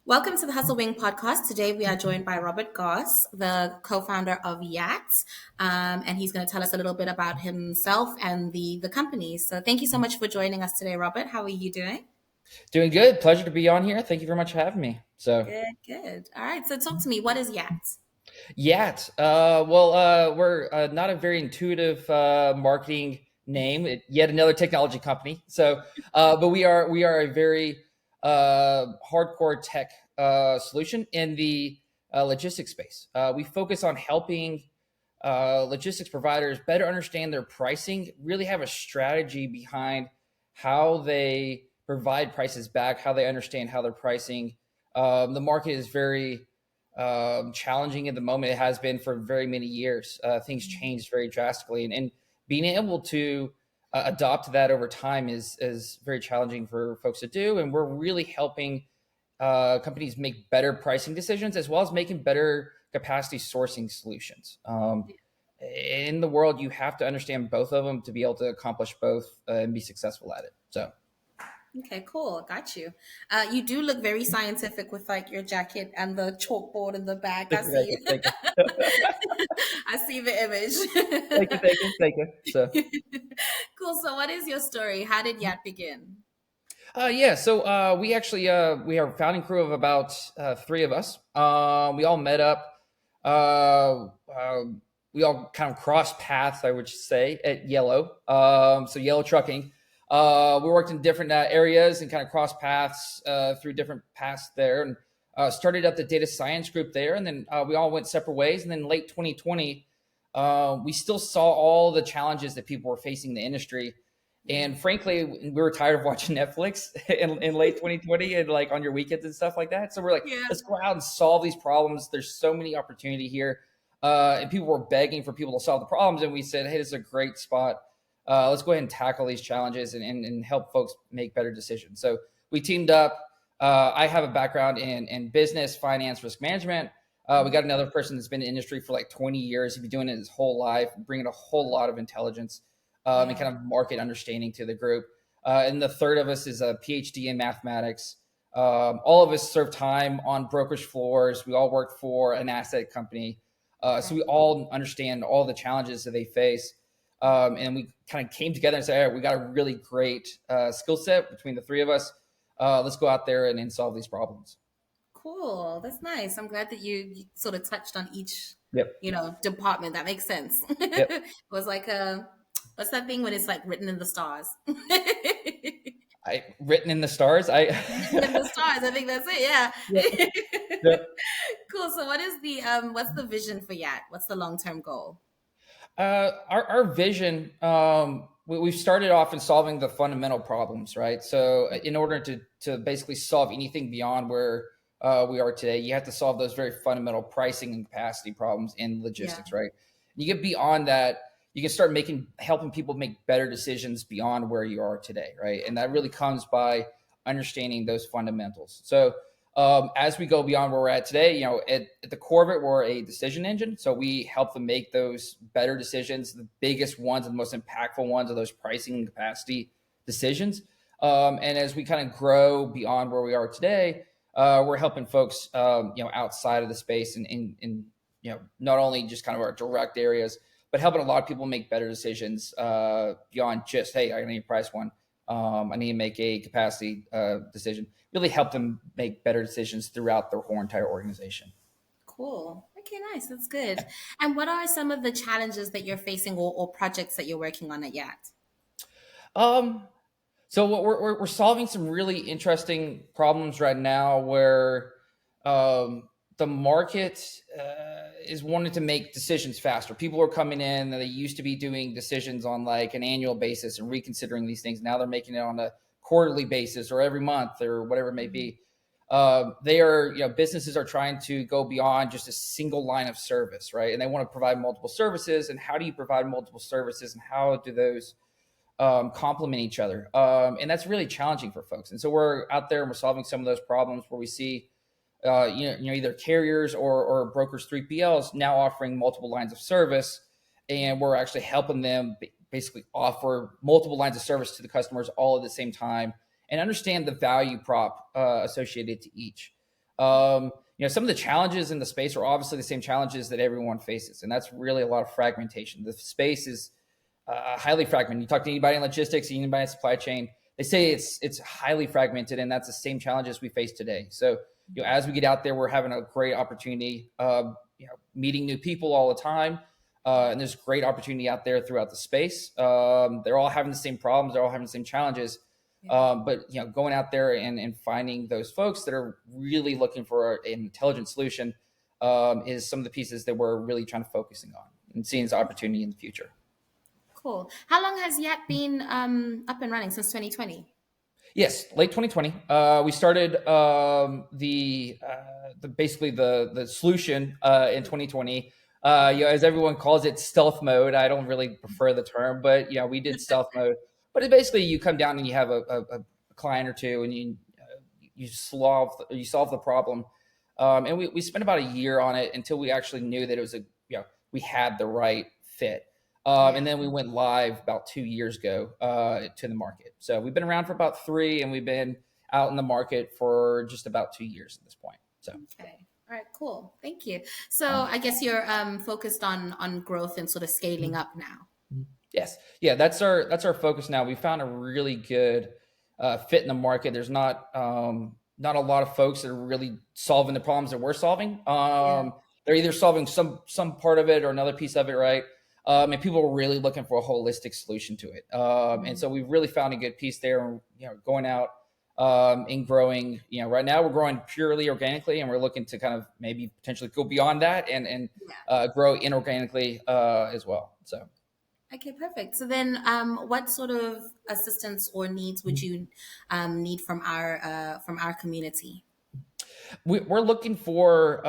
Welcome to the Hustle Wing podcast. Today we are joined by Robert Goss, the co-founder of Yats, and he's going to tell us a little bit about himself and the company. So thank you so much for joining us today, Robert. How are you doing? Doing good. Pleasure to be on here. Thank you very much for having me. Good, good. All right. So talk to me. What is Yats? We're not a very intuitive marketing name. Yet another technology company. But we are a very hardcore tech solution in the logistics space. We focus on helping logistics providers better understand their pricing, really have a strategy behind how they provide prices back, how they understand how they're pricing. The market is very challenging at the moment. It has been for very many years. Things changed very drastically, and being able to adopt that over time is very challenging for folks to do. And we're really helping companies make better pricing decisions as well as making better capacity sourcing solutions. In the world, you have to understand both of them to be able to accomplish both and be successful at it. So. Okay, cool. Got you. You do look very scientific with like your jacket and the chalkboard in the back. I Thank see you, you. thank you, I see the thank you, image. thank you, thank you. So. Cool. So what is your story? How did Yat begin? We are a founding crew of about three of us. We all met up. Uh, uh, we all kind of crossed paths, I would say, at Yellow. So Yellow Trucking. We worked in different areas and kind of crossed paths through different paths there, and started up the data science group there. And then we all went separate ways. And then late 2020, we still saw all the challenges that people were facing in the industry. And frankly, we were tired of watching Netflix in late 2020 and like on your weekends and stuff like that. So we're like, Yeah. let's go out and solve these problems. There's so many opportunity here. And people were begging for people to solve the problems. And we said, hey, this is a great spot. Let's go ahead and tackle these challenges and help folks make better decisions. So we teamed up. I have a background in business, finance, risk management. We got another person that's been in the industry for like 20 years. He's been doing it his whole life, bringing a whole lot of intelligence and Wow. kind of market understanding to the group. And the third of us is a PhD in mathematics. All of us serve time on brokerage floors. We all work for an asset company. So Okay. we all understand all the challenges that they face. And we kind of came together and said, all right, we got a really great skill set between the three of us. Let's go out there and solve these problems. Cool. That's nice. I'm glad that you sort of touched on each, Yep. department. That makes sense. Yep. It was like what's that thing when it's like written in the stars? I written in the stars. I Written in the stars. I think that's it. Yeah. Yep. Yep. Cool. So what is the what's the vision for Yat? What's the long-term goal? Our vision, we've started off in solving the fundamental problems, right? So in order to basically solve anything beyond where we are today, you have to solve those very fundamental pricing and capacity problems in Yeah. logistics, right? You get beyond that, you can start helping people make better decisions beyond where you are today, right? And that really comes by understanding those fundamentals. So as we go beyond where we're at today, at the core of it, we're a decision engine. So we help them make those better decisions. The biggest ones and the most impactful ones are those pricing and capacity decisions. And as we kind of grow beyond where we are today, we're helping folks, outside of the space and not only just kind of our direct areas, but helping a lot of people make better decisions beyond just, hey, I need to price one. I need to make a capacity decision. Really help them make better decisions throughout their whole entire organization. Cool. Okay, nice. That's good. And what are some of the challenges that you're facing or projects that you're working on at Yat? Um, so what we're solving some really interesting problems right now where the market is wanting to make decisions faster. People are coming in and they used to be doing decisions on like an annual basis and reconsidering these things. Now they're making it on a quarterly basis or every month or whatever it may be. Businesses are trying to go beyond just a single line of service, right? And they want to provide multiple services. And how do you provide multiple services and how do those complement each other? And that's really challenging for folks. And so we're out there and we're solving some of those problems where we see either carriers or brokers, 3PLs now offering multiple lines of service, and we're actually helping them basically offer multiple lines of service to the customers all at the same time and understand the value prop associated to each. Some of the challenges in the space are obviously the same challenges that everyone faces, and that's really a lot of fragmentation. The space is highly fragmented. You talk to anybody in logistics, anybody in supply chain, they say it's highly fragmented, and that's the same challenges we face today. So, as we get out there, we're having a great opportunity, meeting new people all the time. And there's great opportunity out there throughout the space. They're all having the same problems. They're all having the same challenges. But going out there and finding those folks that are really looking for an intelligent solution is some of the pieces that we're really trying to focusing on and seeing as opportunity in the future. Cool. How long has Yat been up and running? Since 2020? Yes, late 2020. We started basically the solution in 2020. As everyone calls it, stealth mode. I don't really prefer the term, but we did stealth mode. But it basically, you come down and you have a client or two, and you solve the problem. And we spent about a year on it until we actually knew that it was we had the right fit. And then we went live about 2 years ago to the market. So we've been around for about 3, and we've been out in the market for just about 2 years at this point. So okay, all right, cool, thank you. So I guess you're focused on growth and sort of scaling up now. Yes, yeah, that's our focus now. We found a really good fit in the market. There's not a lot of folks that are really solving the problems that we're solving. They're either solving some part of it or another piece of it, right? And people are really looking for a holistic solution to it. And so we've really found a good piece there. Going out and growing. Right now we're growing purely organically, and we're looking to kind of maybe potentially go beyond that and grow inorganically as well. So. Okay, perfect. So then, what sort of assistance or needs would you need from our community? We're looking for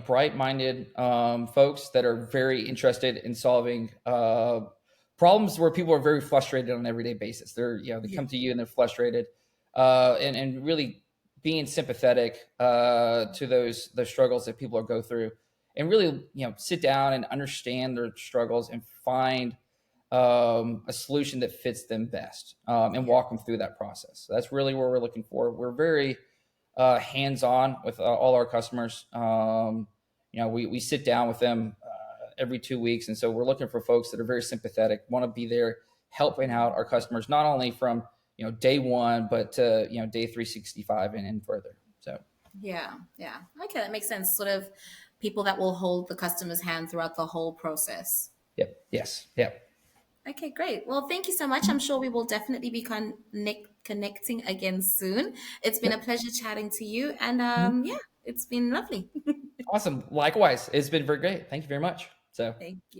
bright-minded folks that are very interested in solving problems where people are very frustrated on an everyday basis. They come to you and they're frustrated, and really being sympathetic to those struggles that people are go through, and really sit down and understand their struggles and find a solution that fits them best, and walk them through that process. So that's really what we're looking for. We're very hands-on with all our customers. We sit down with them every 2 weeks, and so we're looking for folks that are very sympathetic, want to be there helping out our customers, not only from day one, but to day 365 and further. So yeah, okay, that makes sense. Sort of people that will hold the customer's hand throughout the whole process. Yep. Yes. Yep. Okay, great. Well, thank you so much. I'm sure we will definitely be connecting again soon. It's been a pleasure chatting to you, and yeah, it's been lovely. Awesome. Likewise, it's been very great. Thank you very much. So. Thank you.